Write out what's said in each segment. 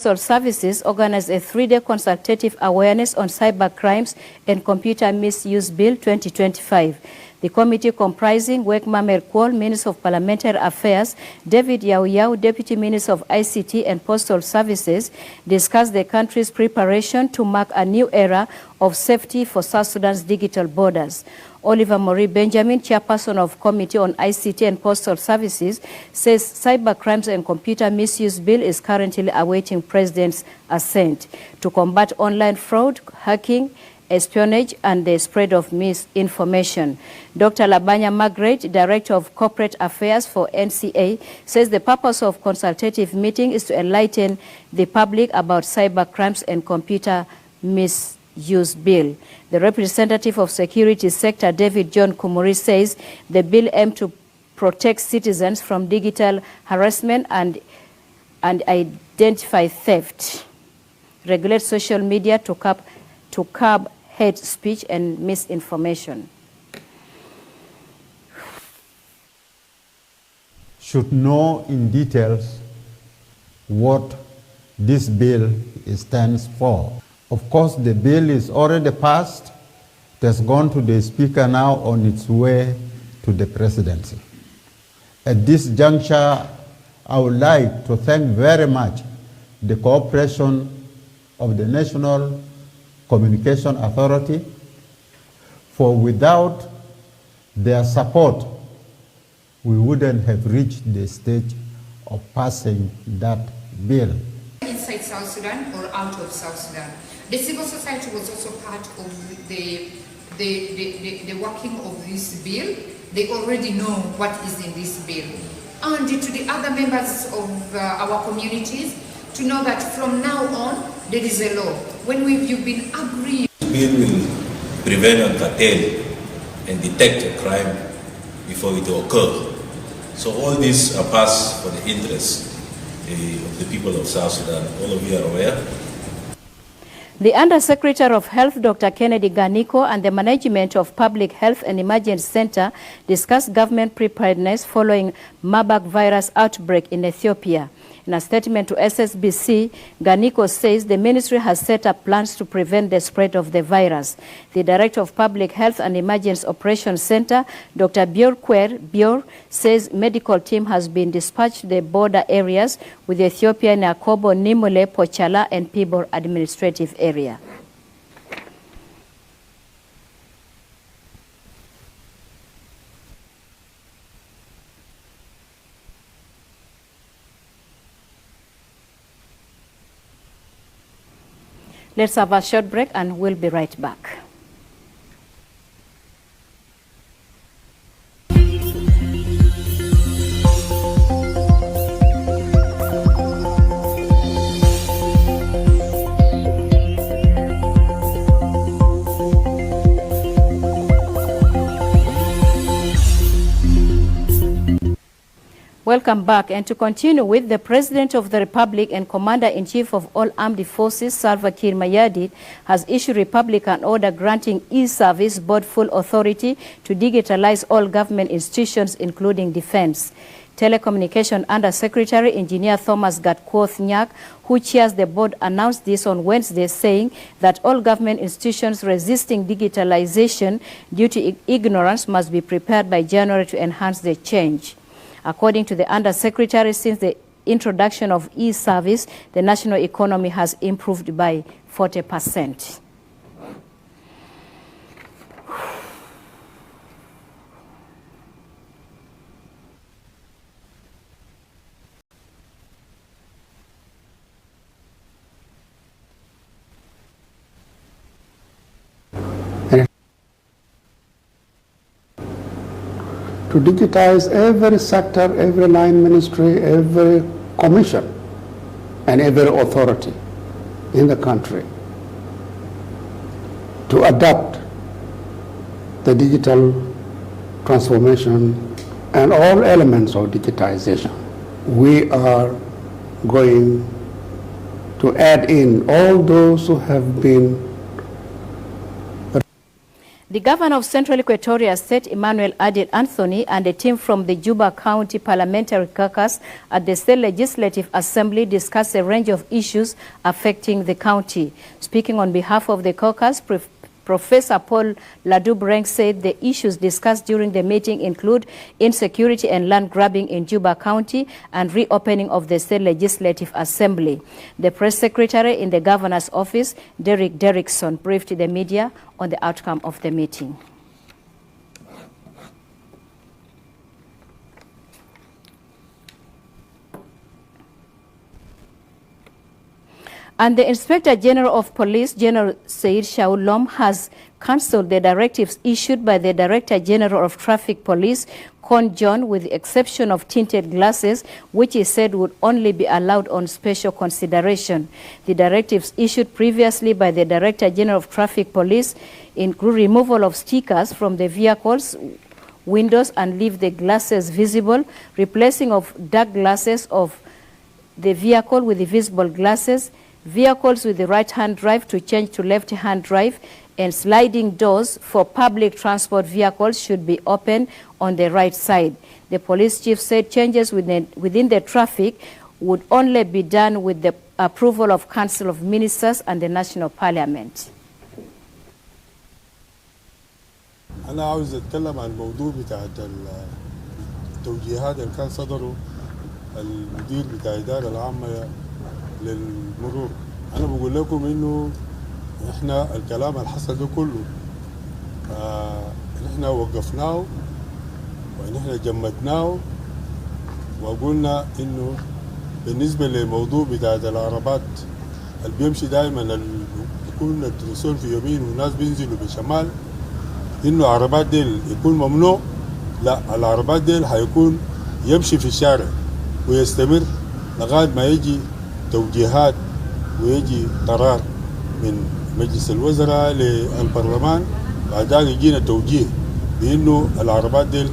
Postal Services organized a 3-day consultative awareness on cybercrimes and computer misuse bill 2025. The committee, comprising Wek Mamerkwol, Minister of Parliamentary Affairs, David Yauyau, Deputy Minister of ICT and Postal Services, discussed the country's preparation to mark a new era of safety for South Sudan's digital borders. Oliver Mori Benjamin, chairperson of Committee on ICT and Postal Services, says cybercrimes and computer misuse bill is currently awaiting President's assent to combat online fraud, hacking, espionage, and the spread of misinformation. Dr. Labanya Margaret, Director of Corporate Affairs for NCA, says the purpose of consultative meeting is to enlighten the public about cybercrimes and computer misuse bill. The representative of security sector, David John Kumuri, says the bill aims to protect citizens from digital harassment and identify theft, regulate social media to curb hate speech and misinformation. Should know in details what this bill stands for. Of course, the bill is already passed. It has gone to the Speaker now on its way to the Presidency. At this juncture, I would like to thank very much the cooperation of the National Communication Authority, for without their support, we wouldn't have reached the stage of passing that bill. Inside South Sudan or out of South Sudan. The civil society was also part of the working of this bill. They already know what is in this bill. And to the other members of our communities, to know that from now on, there is a law. When you've been agreed. The bill will prevent and curtail and detect a crime before it occurs. So all these are passed for the interest of the people of South Sudan. All of you are aware. The Undersecretary of Health, Dr. Kennedy Ganiko, and the management of Public Health and Emergency Center discussed government preparedness following Marburg virus outbreak in Ethiopia. In a statement to SSBC, Ganiko says the ministry has set up plans to prevent the spread of the virus. The Director of Public Health and Emergency Operations Center, Dr. Bjor, says medical team has been dispatched to the border areas with Ethiopia in Akobo, Nimule, Pochala, and Pibor administrative area. Let's have a short break and we'll be right back. Welcome back, and to continue with, the President of the Republic and Commander-in-Chief of all Armed Forces, Salva Kiir Mayardit, has issued Republican order granting e-service board full authority to digitalize all government institutions, including defense. Telecommunication Undersecretary Engineer Thomas Gatkuoth Nyak, who chairs the board, announced this on Wednesday, saying that all government institutions resisting digitalization due to ignorance must be prepared by January to enhance the change. According to the Undersecretary, since the introduction of e-service, the national economy has improved by 40%. To digitize every sector, every line ministry, every commission, and every authority in the country to adopt the digital transformation and all elements of digitization. We are going to add in all those who have been. The governor of Central Equatoria State, Emmanuel Adil Anthony, and a team from the Juba County Parliamentary Caucus at the State Legislative Assembly discussed a range of issues affecting the county. Speaking on behalf of the caucus, Professor Paul Ladubreng said the issues discussed during the meeting include insecurity and land grabbing in Juba County and reopening of the State Legislative Assembly. The press secretary in the governor's office, Derek Derrickson, briefed the media on the outcome of the meeting. And the Inspector General of Police, General Said Shaulom, has cancelled the directives issued by the Director General of Traffic Police, Con John, with the exception of tinted glasses, which he said would only be allowed on special consideration. The directives issued previously by the Director General of Traffic Police include removal of stickers from the vehicles windows and leave the glasses visible, replacing of dark glasses of the vehicle with the visible glasses, vehicles with the right-hand drive to change to left-hand drive, and sliding doors for public transport vehicles should be open on the right side. The police chief said changes within the traffic would only be done with the approval of Council of Ministers and the National Parliament. أنا عاوز أتكلم عن الموضوع بتاع التوجيهات اللي كان صدروا المدير بتاع الإدارة العامة للمرور. أنا بقول لكم إنه إحنا الكلام اللي حصل ده كله إحنا وقفناه وإحنا جمدناه وقلنا إنه بالنسبة للموضوع بتاع العربات اللي بيمشي دائما يكون الدرسون في يمين والناس بينزلوا بشمال، إنه العربات ديل يكون ممنوع. لا، العربات ديل هيكون يمشي في الشارع ويستمر لغاية ما يجي توجيهات ويجي قرار من مجلس الوزراء للبرلمان. بعد ذلك يجينا توجيه بانه العربات دي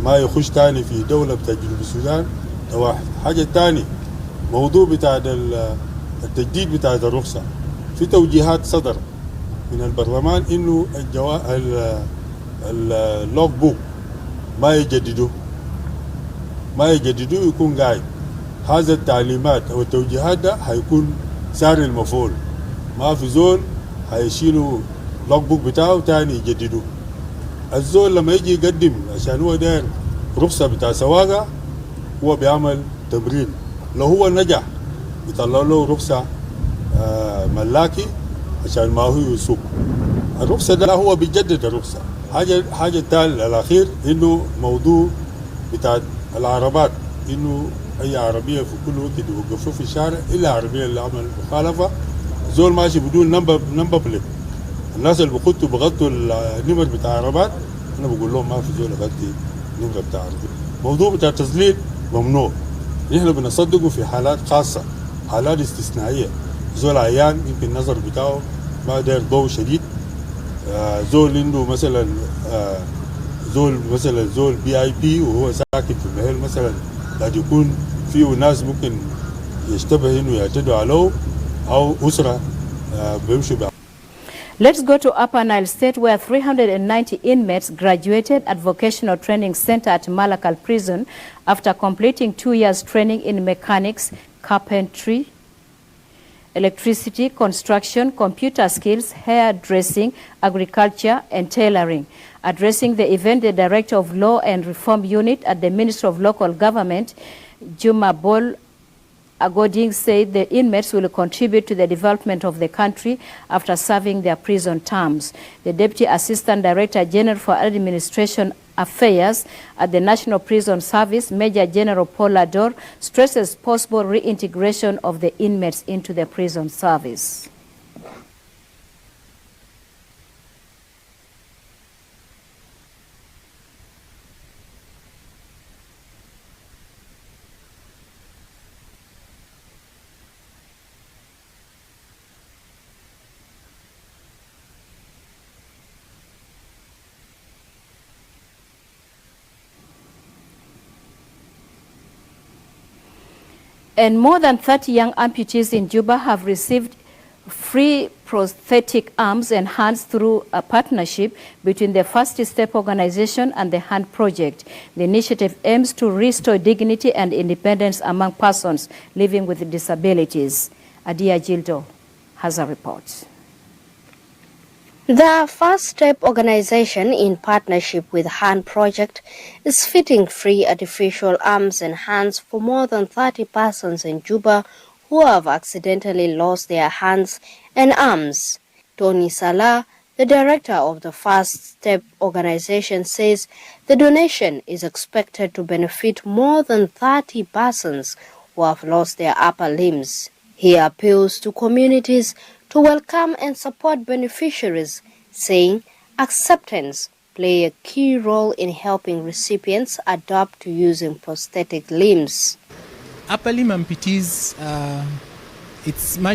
ما يخش تاني في دوله بتاع جنوب السودان. ده واحد. حاجه تاني، موضوع بتاع التجديد بتاع الرخصه، في توجيهات صدر من البرلمان انه اللوك بوك ما يجددوه يكون قاعد. هذا التعليمات او التوجيهات ده هيكون سعر المفعول، ما في زول هيشيلوا لوك بوك بتاعه تاني يجددوه. الزول لما يجي يقدم عشان هو داير رخصه بتاع سواقه هو بيعمل تمرين، لو هو نجح يطلع له رخصه ملاكي عشان ما هو يسوق. الرخصه ده هو بيجدد الرخصه. حاجه التالي الاخير انه موضوع بتاع العربات، انه اي عربيه في كل وقت يوقفوه في الشارع الا عربيه اللي عمل مخالفه. زول ماشي بدون نمبر بليت، الناس اللي بغطوا النمر بتاع عربات انا بقول لهم ما في زول يغطي النمر بتاع عربيه. موضوع بتاع التسليل ممنوع. نحن بنصدقه في حالات خاصه، حالات استثنائيه. زول عيان يمكن النظر بتاعه ما داير ضوء شديد، زول عنده مثلا زول VIP وهو ساكن في المحل مثلا، قد يكون فيه ناس ممكن يشتبه انه يعتدوا عليه او اسره بيمشوا. Let's go to Upper Nile State, where 390 inmates graduated at Vocational Training Center at Malakal Prison after completing 2 years training in mechanics, carpentry, electricity, construction, computer skills, hairdressing, agriculture, and tailoring. Addressing the event, the Director of Law and Reform Unit at the Ministry of Local Government, Juma Bol Agoding, said the inmates will contribute to the development of the country after serving their prison terms. The Deputy Assistant Director General for Administration Affairs at the National Prison Service, Major General Paul Lador, stresses possible reintegration of the inmates into the prison service. And more than 30 young amputees in Juba have received free prosthetic arms and hands through a partnership between the First Step organization and the Hand Project. The initiative aims to restore dignity and independence among persons living with disabilities. Adia Gildo has a report. The First Step organization, in partnership with Hand Project, is fitting free artificial arms and hands for more than 30 persons in Juba who have accidentally lost their hands and arms. Tony Salah, the director of the First Step organization, says the donation is expected to benefit more than 30 persons who have lost their upper limbs. He appeals to communities to welcome and support beneficiaries, saying acceptance play a key role in helping recipients adapt to using prosthetic limbs. Upper limb amputees, it's much